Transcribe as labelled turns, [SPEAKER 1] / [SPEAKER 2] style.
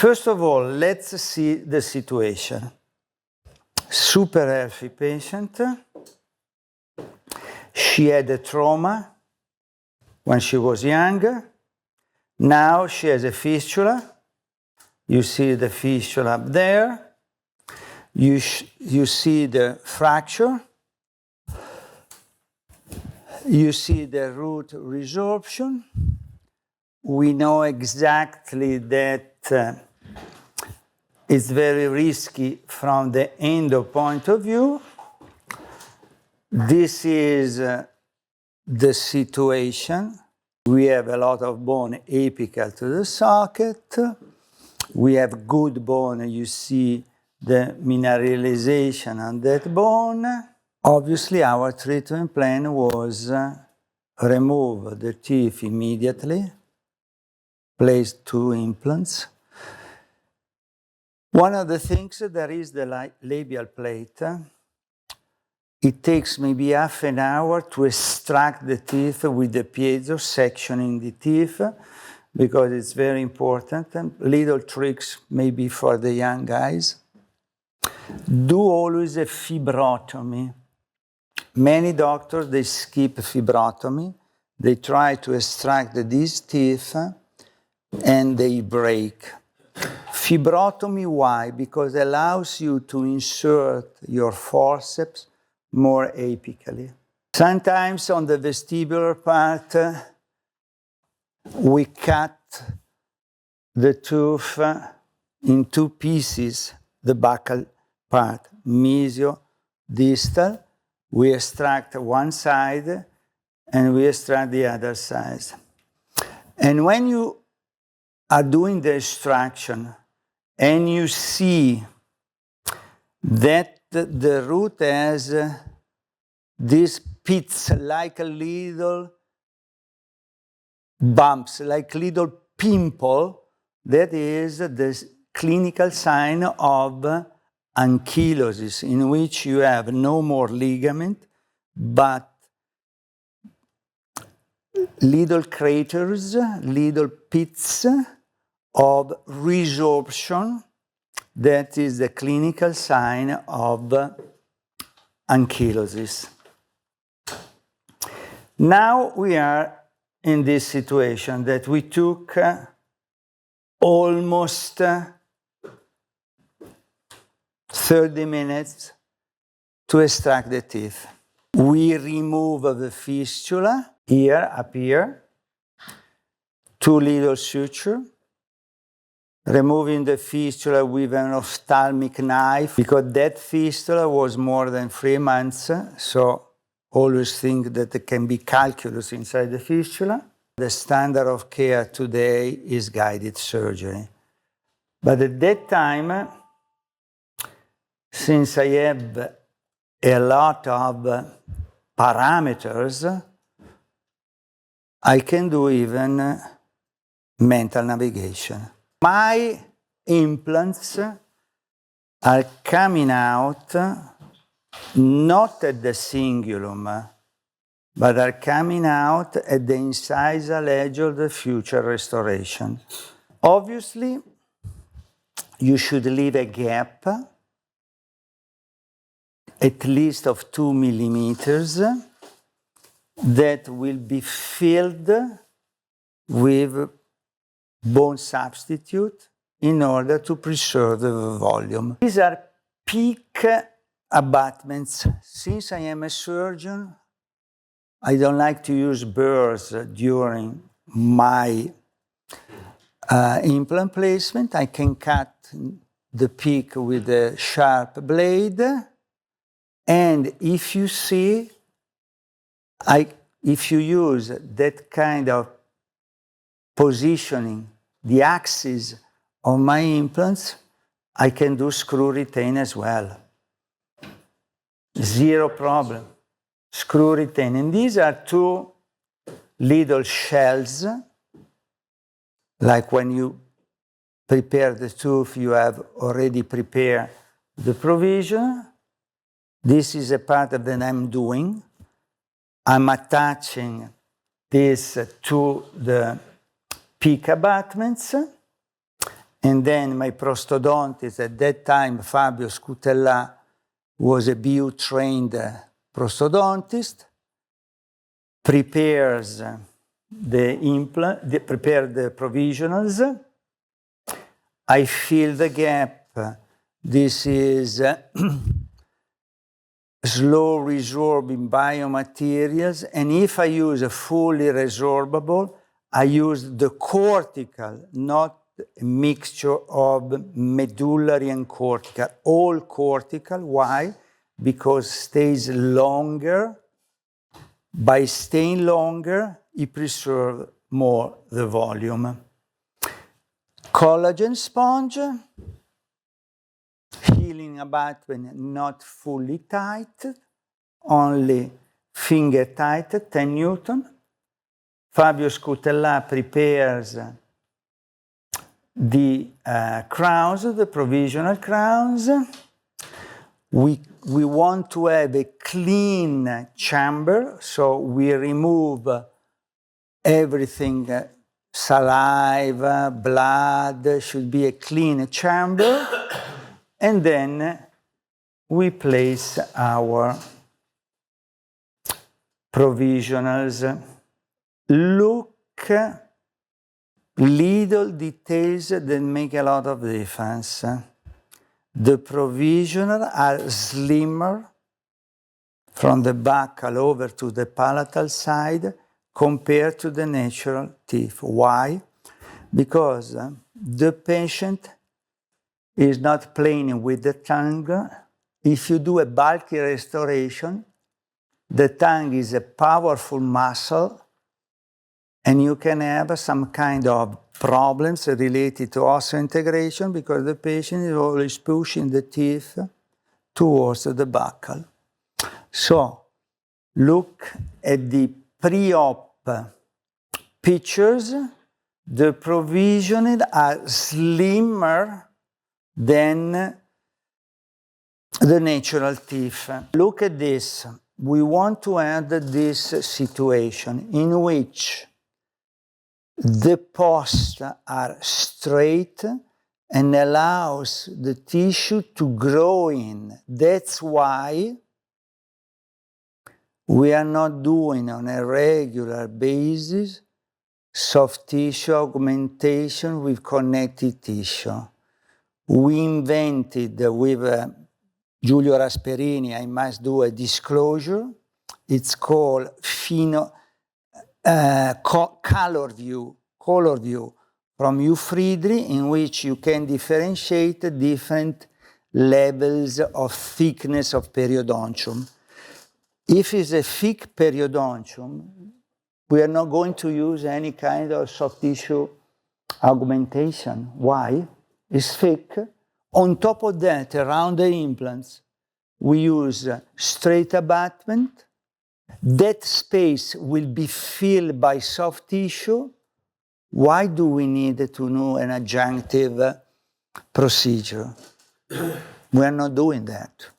[SPEAKER 1] First of all, let's see the situation. Super healthy patient. She had a trauma when she was younger. Now she has a fistula. You see the fistula up there. You see the fracture. You see the root resorption. We know exactly that it's very risky from the endo point of view. This is the situation. We have a lot of bone apical to the socket. We have good bone. You see the mineralization on that bone. Obviously, our treatment plan was remove the teeth immediately, place 2 implants. One of the things, there is the labial plate. It takes maybe half an hour to extract the teeth with the piezo, sectioning the teeth, because it's very important. Little tricks maybe for the young guys. Do always a fibrotomy. Many doctors, they skip fibrotomy. They try to extract these teeth and they break. Fibrotomy, why? Because it allows you to insert your forceps more apically. Sometimes on the vestibular part, we cut the tooth in 2 pieces, the buccal part, mesio, distal. We extract one side and we extract the other side. And when you are doing the extraction and you see that the root has these pits like a little bumps, like little pimple, that is the clinical sign of ankylosis, in which you have no more ligament, but little craters, little pits of resorption. That is the clinical sign of ankylosis. Now we are in this situation that we took almost 30 minutes to extract the teeth. We remove the fistula here, up here, 2 little sutures. Removing the fistula with an ophthalmic knife, because that fistula was more than 3 months, so always think that there can be calculus inside the fistula. The standard of care today is guided surgery. But at that time, since I have a lot of parameters, I can do even mental navigation. My implants are coming out not at the cingulum, but are coming out at the incisal edge of the future restoration. Obviously, you should leave a gap at least of 2 millimeters that will be filled with bone substitute in order to preserve the volume. These are peak abutments. Since I am a surgeon, I don't like to use burrs during my implant placement. I can cut the peak with a sharp blade. And if you see, if you use that kind of positioning, the axis of my implants, I can do screw retain as well. Zero problem. Screw retain. And these are 2 little shells, like when you prepare the tooth, you have already prepared the provision. This is a part that I'm doing. I'm attaching this to the peak abutments, And then my prosthodontist, at that time, Fabio Scutella, was a BU-trained prosthodontist, prepares the implant, prepare the provisionals. I fill the gap. This is slow resorbing biomaterials, and if I use a fully resorbable, I use the cortical, not a mixture of medullary and cortical, all cortical. Why? Because stays longer. By staying longer, it preserves more the volume. Collagen sponge, healing abutment not fully tight, only finger tight, 10 Newton. Fabio Scutella prepares the crowns, the provisional crowns. We want to have a clean chamber, so we remove everything, saliva, blood, should be a clean chamber. And then we place our provisionals. Look, little details that make a lot of difference. The provisional are slimmer from the buccal over to the palatal side compared to the natural teeth. Why? Because the patient is not playing with the tongue. If you do a bulky restoration, the tongue is a powerful muscle, and you can have some kind of problems related to osseointegration because the patient is always pushing the teeth towards the buccal. So, look at the pre-op pictures. The provisional are slimmer than the natural teeth. Look at this. We want to add this situation in which the posts are straight and allows the tissue to grow in. That's why we are not doing on a regular basis soft tissue augmentation with connective tissue. We invented with Giulio Rasperini, I must do a disclosure. It's called color view from Friedrich, in which you can differentiate different levels of thickness of periodontium. If it's a thick periodontium, we are not going to use any kind of soft tissue augmentation. Why? It's thick. On top of that, around the implants, we use straight abutment. That space will be filled by soft tissue. Why do we need to do an adjunctive procedure? We are not doing that.